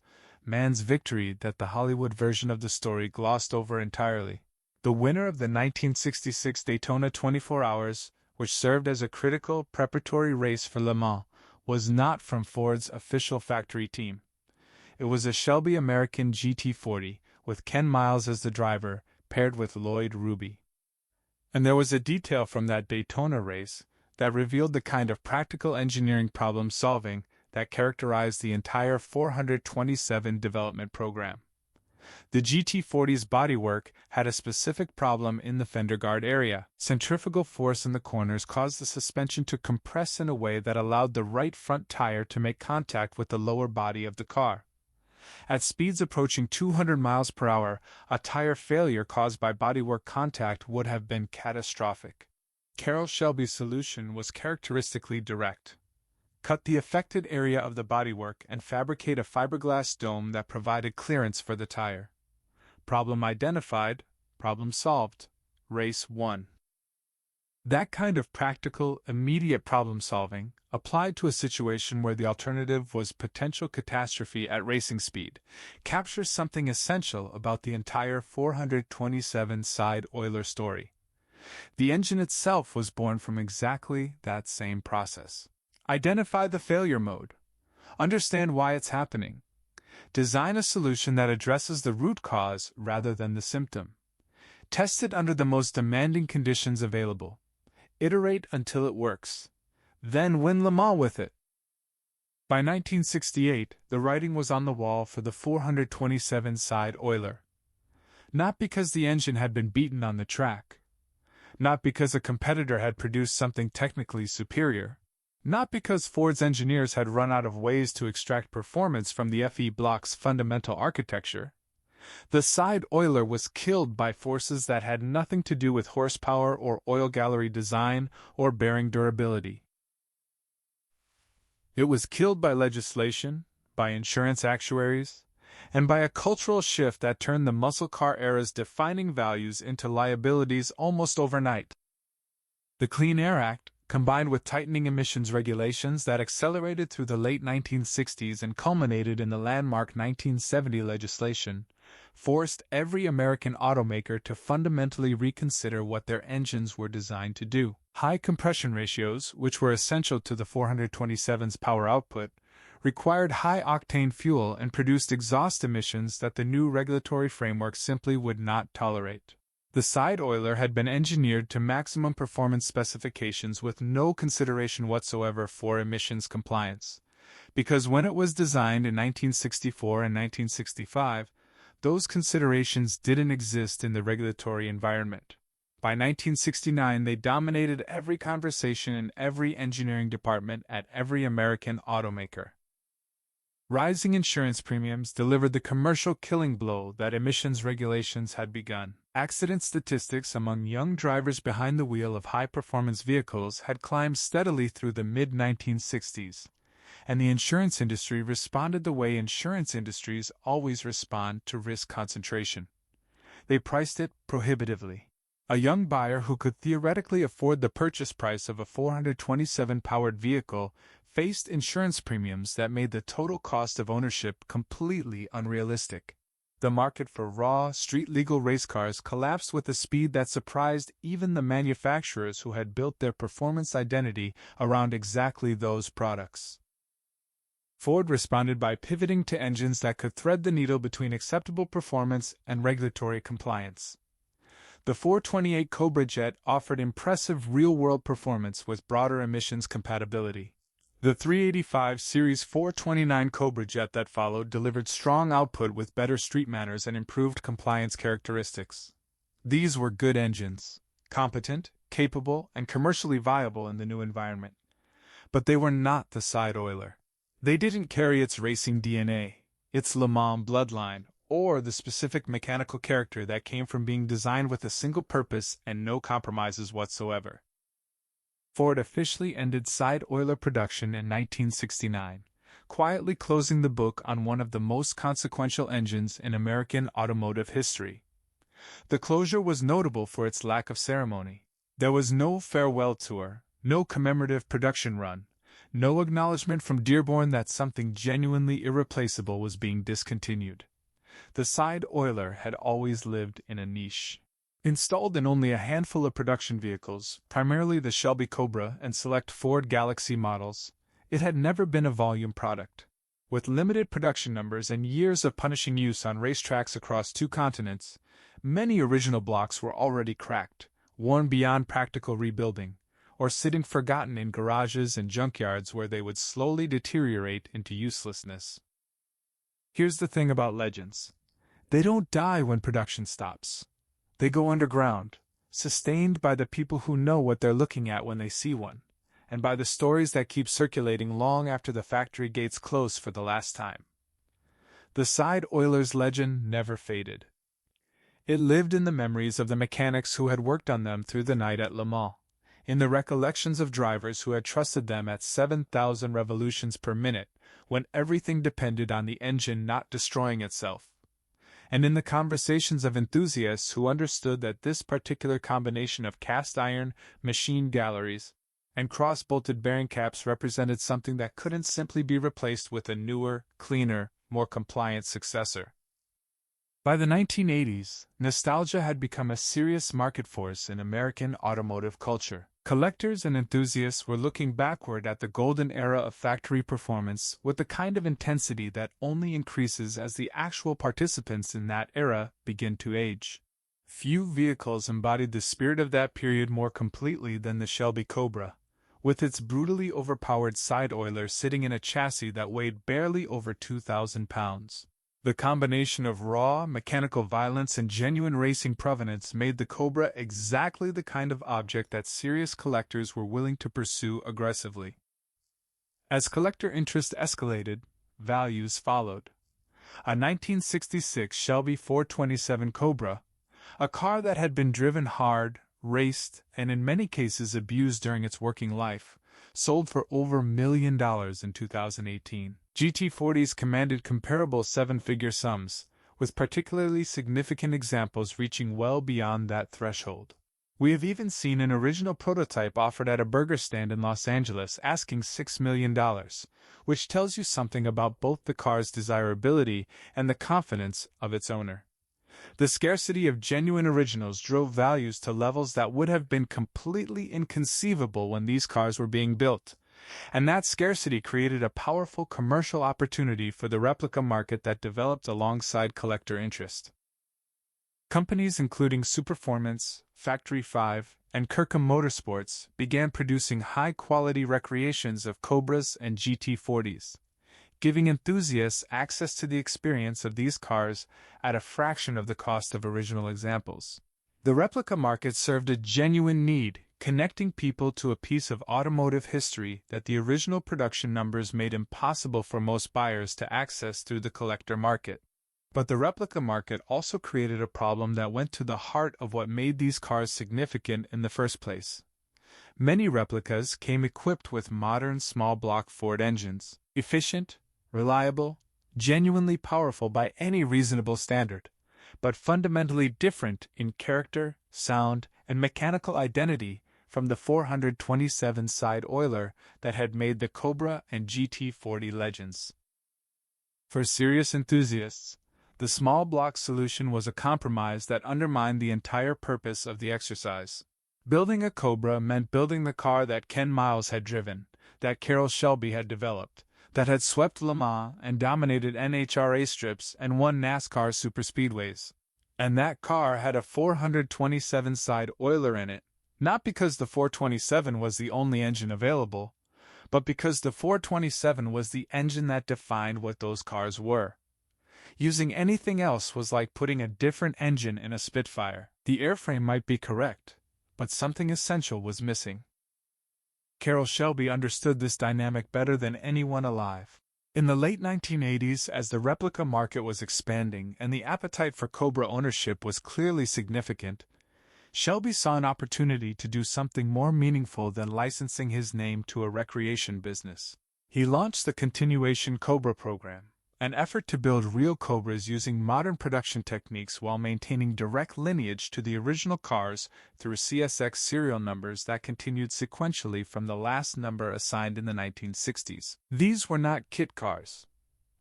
man's victory that the Hollywood version of the story glossed over entirely. The winner of the 1966 Daytona 24 Hours, which served as a critical preparatory race for Le Mans, was not from Ford's official factory team. It was a Shelby American GT40, with Ken Miles as the driver, paired with Lloyd Ruby. And there was a detail from that Daytona race that revealed the kind of practical engineering problem-solving that characterized the entire 427 development program. The GT40's bodywork had a specific problem in the fender guard area. Centrifugal force in the corners caused the suspension to compress in a way that allowed the right front tire to make contact with the lower body of the car. At speeds approaching 200 miles per hour, a tire failure caused by bodywork contact would have been catastrophic. Carroll Shelby's solution was characteristically direct. Cut the affected area of the bodywork and fabricate a fiberglass dome that provided clearance for the tire. Problem identified, problem solved. Race won. That kind of practical, immediate problem solving, applied to a situation where the alternative was potential catastrophe at racing speed, captures something essential about the entire 427 side Euler story. The engine itself was born from exactly that same process. Identify the failure mode. Understand why it's happening. Design a solution that addresses the root cause rather than the symptom. Test it under the most demanding conditions available. Iterate until it works. Then win Le Mans with it. By 1968, the writing was on the wall for the 427 side Euler. Not because the engine had been beaten on the track. Not because a competitor had produced something technically superior. Not because Ford's engineers had run out of ways to extract performance from the FE block's fundamental architecture. The side Euler was killed by forces that had nothing to do with horsepower or oil gallery design or bearing durability. It was killed by legislation, by insurance actuaries, and by a cultural shift that turned the muscle car era's defining values into liabilities almost overnight. The Clean Air Act, combined with tightening emissions regulations that accelerated through the late 1960s and culminated in the landmark 1970 legislation, forced every American automaker to fundamentally reconsider what their engines were designed to do. High compression ratios, which were essential to the 427's power output, required high-octane fuel and produced exhaust emissions that the new regulatory framework simply would not tolerate. The side Euler had been engineered to maximum performance specifications with no consideration whatsoever for emissions compliance, because when it was designed in 1964 and 1965, those considerations didn't exist in the regulatory environment. By 1969, they dominated every conversation in every engineering department at every American automaker. Rising insurance premiums delivered the commercial killing blow that emissions regulations had begun. Accident statistics among young drivers behind the wheel of high-performance vehicles had climbed steadily through the mid-1960s, and the insurance industry responded the way insurance industries always respond to risk concentration. They priced it prohibitively. A young buyer who could theoretically afford the purchase price of a 427-powered vehicle faced insurance premiums that made the total cost of ownership completely unrealistic. The market for raw, street-legal race cars collapsed with a speed that surprised even the manufacturers who had built their performance identity around exactly those products. Ford responded by pivoting to engines that could thread the needle between acceptable performance and regulatory compliance. The 428 Cobra jet offered impressive real-world performance with broader emissions compatibility. The 385 Series 429 Cobra jet that followed delivered strong output with better street manners and improved compliance characteristics. These were good engines, competent, capable, and commercially viable in the new environment. But they were not the side Euler. They didn't carry its racing DNA, its Le Mans bloodline, or the specific mechanical character that came from being designed with a single purpose and no compromises whatsoever. Ford officially ended side Euler production in 1969, quietly closing the book on one of the most consequential engines in American automotive history. The closure was notable for its lack of ceremony. There was no farewell tour, no commemorative production run, no acknowledgement from Dearborn that something genuinely irreplaceable was being discontinued. The side Euler had always lived in a niche. Installed in only a handful of production vehicles, primarily the Shelby Cobra and select Ford Galaxy models, it had never been a volume product. With limited production numbers and years of punishing use on racetracks across 2 continents, many original blocks were already cracked, worn beyond practical rebuilding, or sitting forgotten in garages and junkyards where they would slowly deteriorate into uselessness. Here's the thing about legends. They don't die when production stops. They go underground, sustained by the people who know what they're looking at when they see one, and by the stories that keep circulating long after the factory gates close for the last time. The side oiler's legend never faded. It lived in the memories of the mechanics who had worked on them through the night at Le Mans, in the recollections of drivers who had trusted them at 7,000 revolutions per minute, when everything depended on the engine not destroying itself, and in the conversations of enthusiasts who understood that this particular combination of cast iron, machine galleries, and cross-bolted bearing caps represented something that couldn't simply be replaced with a newer, cleaner, more compliant successor. By the 1980s, nostalgia had become a serious market force in American automotive culture. Collectors and enthusiasts were looking backward at the golden era of factory performance with the kind of intensity that only increases as the actual participants in that era begin to age. Few vehicles embodied the spirit of that period more completely than the Shelby Cobra, with its brutally overpowered side oiler sitting in a chassis that weighed barely over 2,000 pounds. The combination of raw, mechanical violence and genuine racing provenance made the Cobra exactly the kind of object that serious collectors were willing to pursue aggressively. As collector interest escalated, values followed. A 1966 Shelby 427 Cobra, a car that had been driven hard, raced, and in many cases abused during its working life, sold for over $1 million in 2018. GT40s commanded comparable seven-figure sums, with particularly significant examples reaching well beyond that threshold. We have even seen an original prototype offered at a burger stand in Los Angeles asking $6 million, which tells you something about both the car's desirability and the confidence of its owner. The scarcity of genuine originals drove values to levels that would have been completely inconceivable when these cars were being built, and that scarcity created a powerful commercial opportunity for the replica market that developed alongside collector interest. Companies including Superformance, Factory 5, and Kirkham Motorsports began producing high-quality recreations of Cobras and GT40s, giving enthusiasts access to the experience of these cars at a fraction of the cost of original examples. The replica market served a genuine need, connecting people to a piece of automotive history that the original production numbers made impossible for most buyers to access through the collector market. But the replica market also created a problem that went to the heart of what made these cars significant in the first place. Many replicas came equipped with modern small-block Ford engines, efficient, reliable, genuinely powerful by any reasonable standard, but fundamentally different in character, sound, and mechanical identity from the 427 side oiler that had made the Cobra and GT40 legends. For serious enthusiasts, the small block solution was a compromise that undermined the entire purpose of the exercise. Building a Cobra meant building the car that Ken Miles had driven, that Carroll Shelby had developed, that had swept Le Mans and dominated NHRA strips and won NASCAR superspeedways. And that car had a 427 side oiler in it, not because the 427 was the only engine available, but because the 427 was the engine that defined what those cars were. Using anything else was like putting a different engine in a Spitfire. The airframe might be correct, but something essential was missing. Carroll Shelby understood this dynamic better than anyone alive. In the late 1980s, as the replica market was expanding and the appetite for Cobra ownership was clearly significant, Shelby saw an opportunity to do something more meaningful than licensing his name to a recreation business. He launched the Continuation Cobra program, an effort to build real Cobras using modern production techniques while maintaining direct lineage to the original cars through CSX serial numbers that continued sequentially from the last number assigned in the 1960s. These were not kit cars.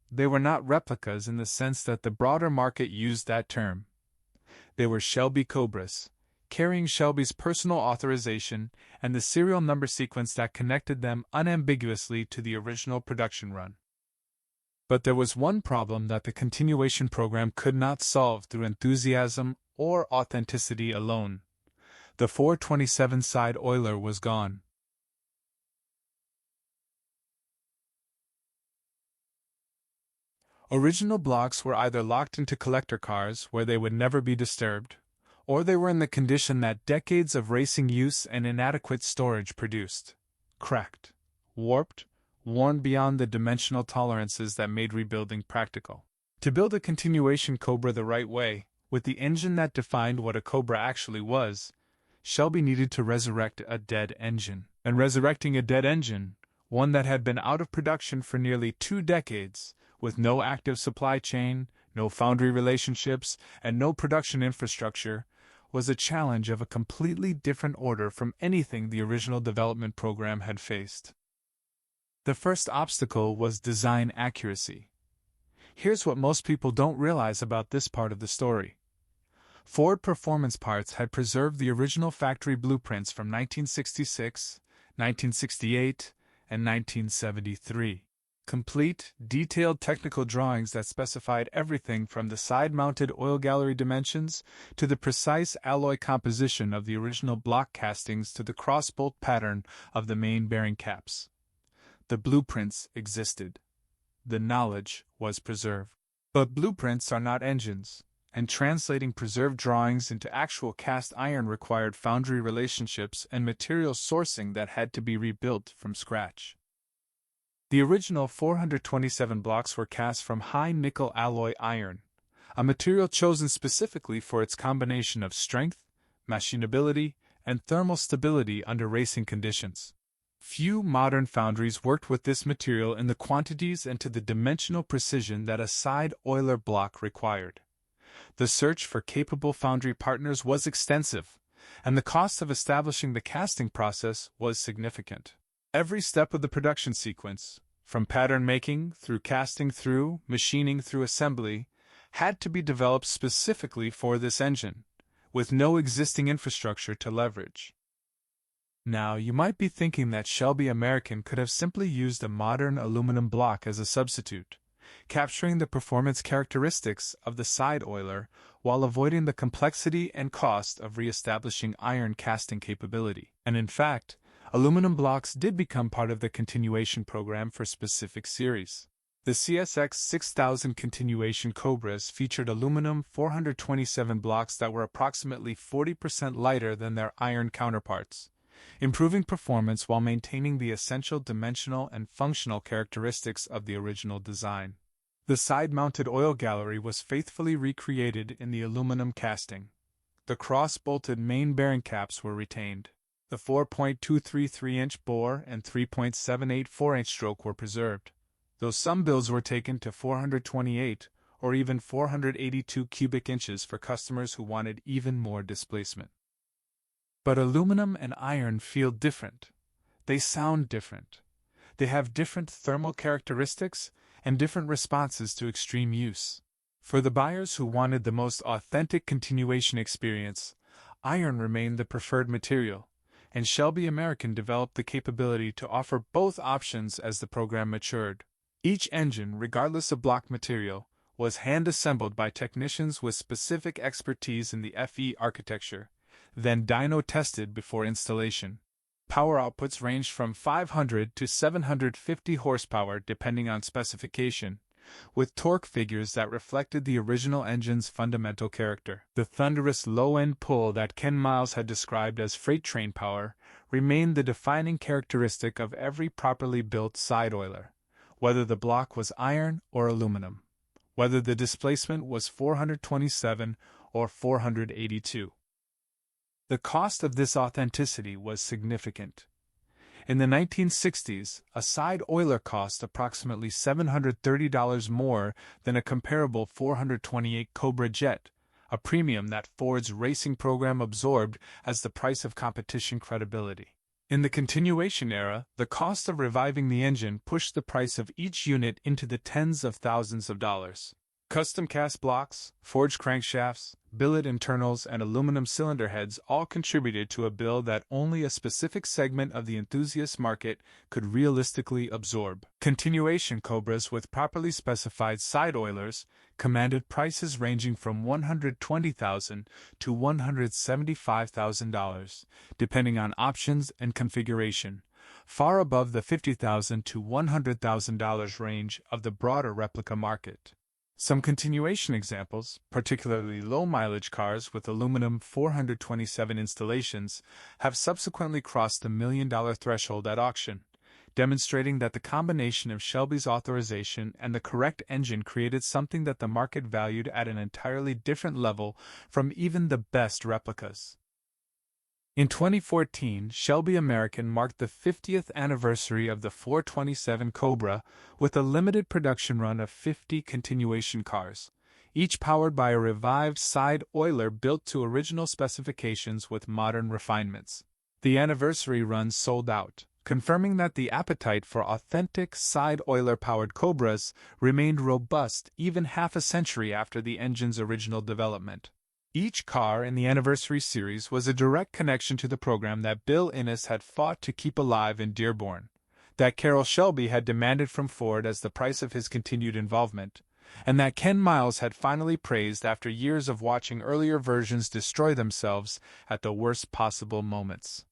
They were not replicas in the sense that the broader market used that term. They were Shelby Cobras, carrying Shelby's personal authorization and the serial number sequence that connected them unambiguously to the original production run. But there was one problem that the continuation program could not solve through enthusiasm or authenticity alone. The 427 side oiler was gone. Original blocks were either locked into collector cars where they would never be disturbed, or they were in the condition that decades of racing use and inadequate storage produced: cracked, warped, worn beyond the dimensional tolerances that made rebuilding practical. To build a continuation Cobra the right way, with the engine that defined what a Cobra actually was, Shelby needed to resurrect a dead engine. And resurrecting a dead engine, one that had been out of production for nearly 2 decades, with no active supply chain, no foundry relationships, and no production infrastructure, was a challenge of a completely different order from anything the original development program had faced. The first obstacle was design accuracy. Here's what most people don't realize about this part of the story. Ford Performance Parts had preserved the original factory blueprints from 1966, 1968, and 1973. Complete, detailed technical drawings that specified everything from the side-mounted oil gallery dimensions to the precise alloy composition of the original block castings to the cross-bolt pattern of the main bearing caps. The blueprints existed. The knowledge was preserved. But blueprints are not engines, and translating preserved drawings into actual cast iron required foundry relationships and material sourcing that had to be rebuilt from scratch. The original 427 blocks were cast from high-nickel alloy iron, a material chosen specifically for its combination of strength, machinability, and thermal stability under racing conditions. Few modern foundries worked with this material in the quantities and to the dimensional precision that a side oiler block required. The search for capable foundry partners was extensive, and the cost of establishing the casting process was significant. Every step of the production sequence, from pattern making through casting through machining through assembly, had to be developed specifically for this engine, with no existing infrastructure to leverage. Now, you might be thinking that Shelby American could have simply used a modern aluminum block as a substitute, capturing the performance characteristics of the side oiler while avoiding the complexity and cost of re-establishing iron casting capability. And in fact, aluminum blocks did become part of the continuation program for specific series. The CSX 6000 continuation Cobras featured aluminum 427 blocks that were approximately 40% lighter than their iron counterparts, improving performance while maintaining the essential dimensional and functional characteristics of the original design. The side-mounted oil gallery was faithfully recreated in the aluminum casting. The cross-bolted main bearing caps were retained. The 4.233-inch bore and 3.784-inch stroke were preserved, though some builds were taken to 428 or even 482 cubic inches for customers who wanted even more displacement. But aluminum and iron feel different. They sound different. They have different thermal characteristics and different responses to extreme use. For the buyers who wanted the most authentic continuation experience, iron remained the preferred material, and Shelby American developed the capability to offer both options as the program matured. Each engine, regardless of block material, was hand-assembled by technicians with specific expertise in the FE architecture, then dyno-tested before installation. Power outputs ranged from 500 to 750 horsepower depending on specification, with torque figures that reflected the original engine's fundamental character. The thunderous low-end pull that Ken Miles had described as freight train power remained the defining characteristic of every properly built side oiler, whether the block was iron or aluminum, whether the displacement was 427 or 482. The cost of this authenticity was significant. In the 1960s, a side oiler cost approximately $730 more than a comparable 428 Cobra jet, a premium that Ford's racing program absorbed as the price of competition credibility. In the continuation era, the cost of reviving the engine pushed the price of each unit into the tens of thousands of dollars. Custom cast blocks, forged crankshafts, billet internals, and aluminum cylinder heads all contributed to a build that only a specific segment of the enthusiast market could realistically absorb. Continuation Cobras with properly specified side oilers commanded prices ranging from $120,000 to $175,000, depending on options and configuration, far above the $50,000 to $100,000 range of the broader replica market. Some continuation examples, particularly low-mileage cars with aluminum 427 installations, have subsequently crossed the $1 million threshold at auction, demonstrating that the combination of Shelby's authorization and the correct engine created something that the market valued at an entirely different level from even the best replicas. In 2014, Shelby American marked the 50th anniversary of the 427 Cobra with a limited production run of 50 continuation cars, each powered by a revived side oiler built to original specifications with modern refinements. The anniversary run sold out, confirming that the appetite for authentic side oiler-powered Cobras remained robust even half a century after the engine's original development. Each car in the anniversary series was a direct connection to the program that Bill Innes had fought to keep alive in Dearborn, that Carroll Shelby had demanded from Ford as the price of his continued involvement, and that Ken Miles had finally praised after years of watching earlier versions destroy themselves at the worst possible moments.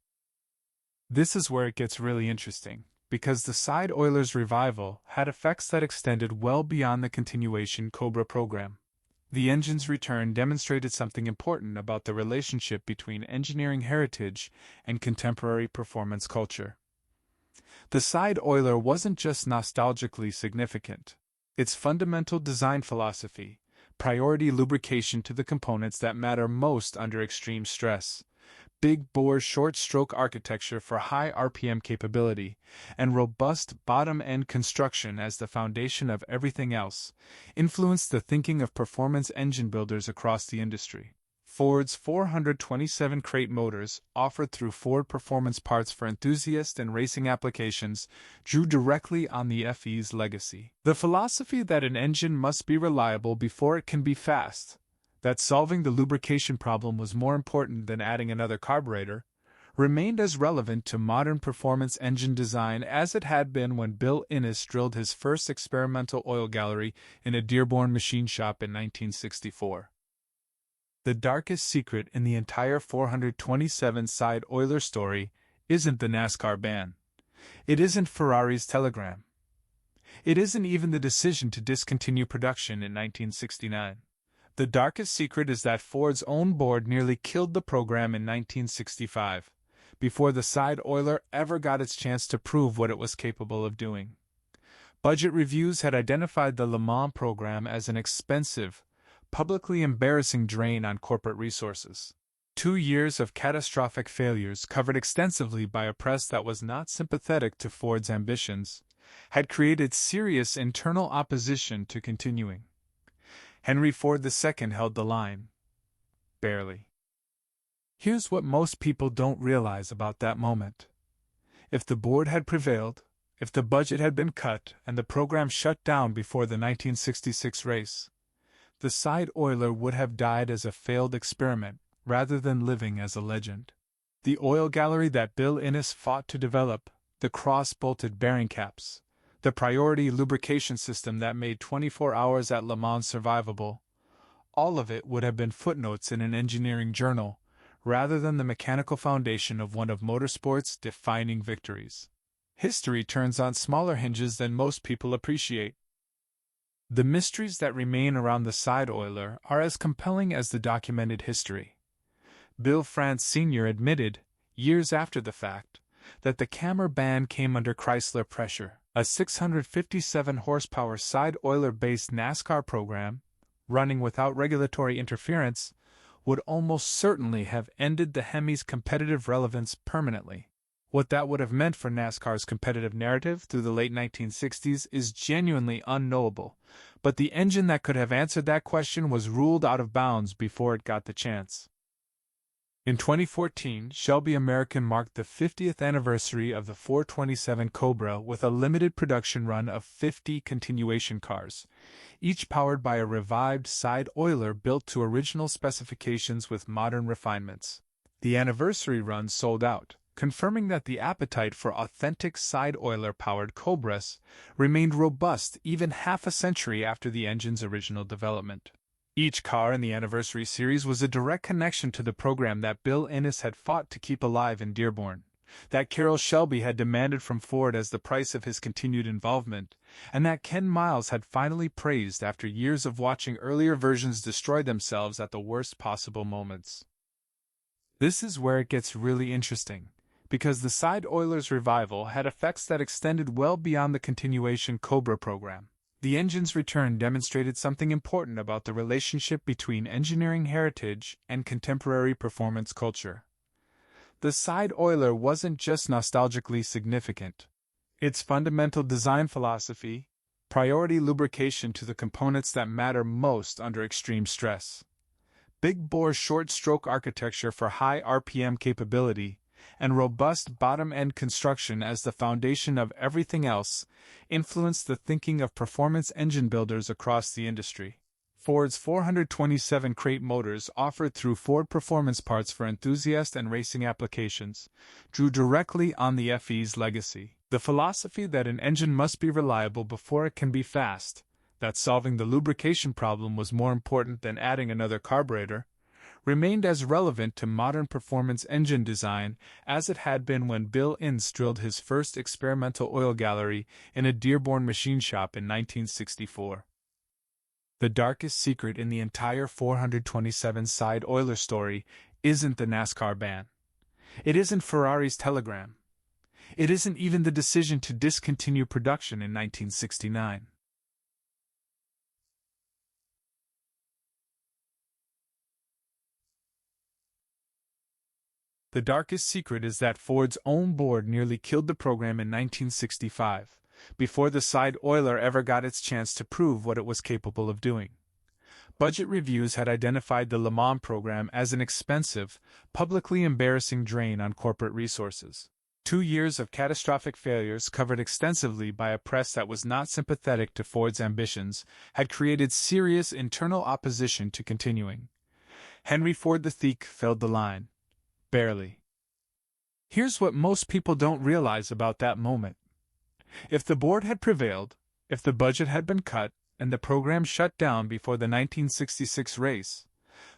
This is where it gets really interesting, because the side oiler's revival had effects that extended well beyond the continuation Cobra program. The engine's return demonstrated something important about the relationship between engineering heritage and contemporary performance culture. The side oiler wasn't just nostalgically significant. Its fundamental design philosophy, priority lubrication to the components that matter most under extreme stress, big-bore short-stroke architecture for high RPM capability, and robust bottom-end construction as the foundation of everything else, influenced the thinking of performance engine builders across the industry. Ford's 427 crate motors, offered through Ford Performance Parts for enthusiast and racing applications, drew directly on the FE's legacy. The philosophy that an engine must be reliable before it can be fast, that solving the lubrication problem was more important than adding another carburetor, remained as relevant to modern performance engine design as it had been when Bill Innes drilled his first experimental oil gallery in a Dearborn machine shop in 1964. The darkest secret in the entire 427 side oiler story isn't the NASCAR ban. It isn't Ferrari's telegram. It isn't even the decision to discontinue production in 1969. The darkest secret is that Ford's own board nearly killed the program in 1965, before the side oiler ever got its chance to prove what it was capable of doing. Budget reviews had identified the Le Mans program as an expensive, publicly embarrassing drain on corporate resources. 2 years of catastrophic failures, covered extensively by a press that was not sympathetic to Ford's ambitions, had created serious internal opposition to continuing. Henry Ford II held the line. Barely. Here's what most people don't realize about that moment. If the board had prevailed, if the budget had been cut and the program shut down before the 1966 race, the side oiler would have died as a failed experiment rather than living as a legend. The oil gallery that Bill Innes fought to develop, the cross-bolted bearing caps, the priority lubrication system that made 24 hours at Le Mans survivable, all of it would have been footnotes in an engineering journal, rather than the mechanical foundation of one of motorsport's defining victories. History turns on smaller hinges than most people appreciate. The mysteries that remain around the side oiler are as compelling as the documented history. Bill France Sr. admitted, years after the fact, that the camera ban came under Chrysler pressure. A 657 horsepower side oiler-based NASCAR program, running without regulatory interference, would almost certainly have ended the Hemi's competitive relevance permanently. What that would have meant for NASCAR's competitive narrative through the late 1960s is genuinely unknowable, but the engine that could have answered that question was ruled out of bounds before it got the chance. In 2014, Shelby American marked the 50th anniversary of the 427 Cobra with a limited production run of 50 continuation cars, each powered by a revived side oiler built to original specifications with modern refinements. The anniversary run sold out, confirming that the appetite for authentic side oiler-powered Cobras remained robust even half a century after the engine's original development. Each car in the anniversary series was a direct connection to the program that Bill Innes had fought to keep alive in Dearborn, that Carroll Shelby had demanded from Ford as the price of his continued involvement, and that Ken Miles had finally praised after years of watching earlier versions destroy themselves at the worst possible moments. This is where it gets really interesting, because the side oiler's revival had effects that extended well beyond the continuation Cobra program. The engine's return demonstrated something important about the relationship between engineering heritage and contemporary performance culture. The side oiler wasn't just nostalgically significant. Its fundamental design philosophy, priority lubrication to the components that matter most under extreme stress, big-bore short-stroke architecture for high RPM capability, and robust bottom-end construction as the foundation of everything else, influenced the thinking of performance engine builders across the industry. Ford's 427 crate motors, offered through Ford Performance Parts for enthusiast and racing applications, drew directly on the FE's legacy. The philosophy that an engine must be reliable before it can be fast, that solving the lubrication problem was more important than adding another carburetor, remained as relevant to modern performance engine design as it had been when Bill Ince drilled his first experimental oil gallery in a Dearborn machine shop in 1964. The darkest secret in the entire 427 side oiler story isn't the NASCAR ban. It isn't Ferrari's telegram. It isn't even the decision to discontinue production in 1969. The darkest secret is that Ford's own board nearly killed the program in 1965, before the side oiler ever got its chance to prove what it was capable of doing. Budget reviews had identified the Le Mans program as an expensive, publicly embarrassing drain on corporate resources. 2 years of catastrophic failures, covered extensively by a press that was not sympathetic to Ford's ambitions, had created serious internal opposition to continuing. Henry Ford the Thief filled the line. Barely. Here's what most people don't realize about that moment. If the board had prevailed, if the budget had been cut, and the program shut down before the 1966 race,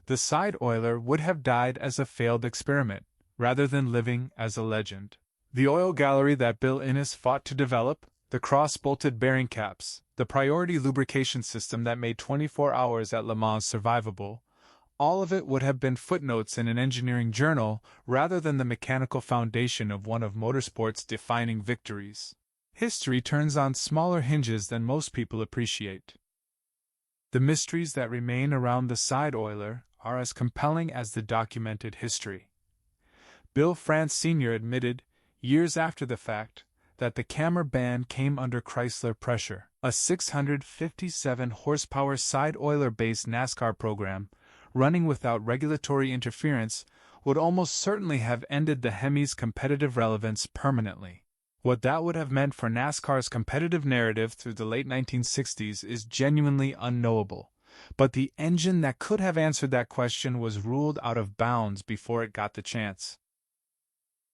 the side oiler would have died as a failed experiment, rather than living as a legend. The oil gallery that Bill Ince fought to develop, the cross-bolted bearing caps, the priority lubrication system that made 24 hours at Le Mans survivable, all of it would have been footnotes in an engineering journal rather than the mechanical foundation of one of motorsport's defining victories. History turns on smaller hinges than most people appreciate. The mysteries that remain around the side oiler are as compelling as the documented history. Bill France Sr. admitted, years after the fact, that the camera ban came under Chrysler pressure. A 657-horsepower side oiler-based NASCAR program, running without regulatory interference, would almost certainly have ended the Hemi's competitive relevance permanently. What that would have meant for NASCAR's competitive narrative through the late 1960s is genuinely unknowable, but the engine that could have answered that question was ruled out of bounds before it got the chance.